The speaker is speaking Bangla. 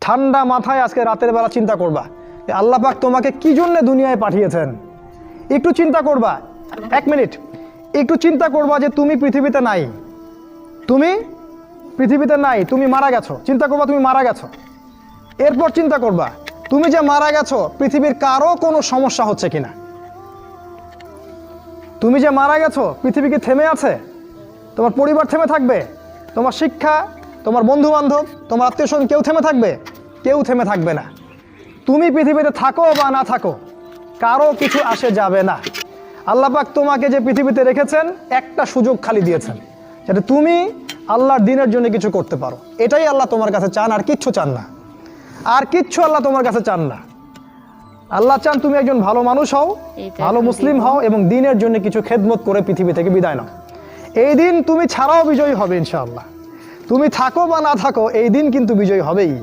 ঠান্ডা মাথায় আজকে রাতের বেলা চিন্তা করবা যে আল্লাহ পাক তোমাকে কি জন্য দুনিয়ায় পাঠিয়েছেন। একটু চিন্তা করবা, 1 মিনিট একটু চিন্তা করবা যে তুমি পৃথিবীতে নাই, তুমি পৃথিবীতে নাই, তুমি মারা গেছো। চিন্তা করবা তুমি মারা গেছো। এরপর চিন্তা করবা তুমি যে মারা গেছো পৃথিবীর কারো কোনো সমস্যা হচ্ছে কিনা। তুমি যে মারা গেছো পৃথিবী কি থেমে আছে? তোমার পরিবার থেমে থাকবে? তোমার শিক্ষা, তোমার বন্ধু বান্ধব, তোমার আত্মীয় স্বজন কেউ থেমে থাকবে? কেউ থেমে থাকবে না। তুমি পৃথিবীতে থাকো বা না থাকো কারো কিছু আসে যাবে না। আল্লাহ পাক তোমাকে যে পৃথিবীতে রেখেছেন একটা সুযোগ খালি দিয়েছেন, যাতে তুমি আল্লাহর দ্বীনের জন্য কিছু করতে পারো। এটাই আল্লাহ তোমার কাছে চান, আর কিচ্ছু চান না। আর কিচ্ছু আল্লাহ তোমার কাছে চান না। আল্লাহ চান তুমি একজন ভালো মানুষ হও, ভালো মুসলিম হও এবং দ্বীনের জন্য কিছু খেদমত করে পৃথিবী থেকে বিদায় নাও। এই দিন তুমি ছাড়াও বিজয়ী হবে ইনশাআল্লাহ। তুমি থাকো বা না থাকো এই দিন কিন্তু বিজয়ী হবেই।